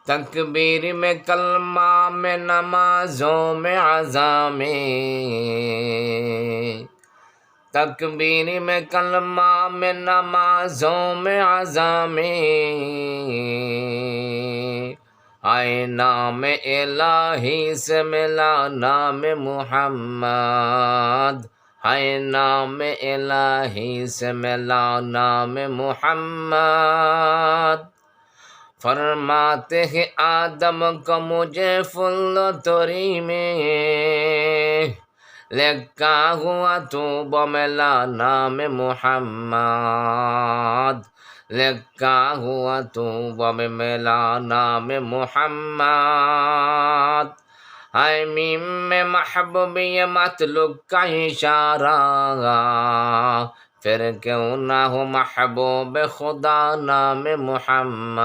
تکبیر میں کلمہ میں نمازوں میں عزا میں، تکبیر میں کلمہ میں نمازوں میں عزا میں، آئے نام الہی سے ملا نام محمد، آئے نام الہی سے ملا نام محمد۔ فرماتے ہیں آدم کو مجھے فل توری میں لکھا ہوا تو ملا نام محمد، لکھا ہوا تو ملا نام محمد۔ ہے میم میں محبوبی مطلوب کا اشارہ، پھر کیوں نہ ہو محبوب خدا نام محمد۔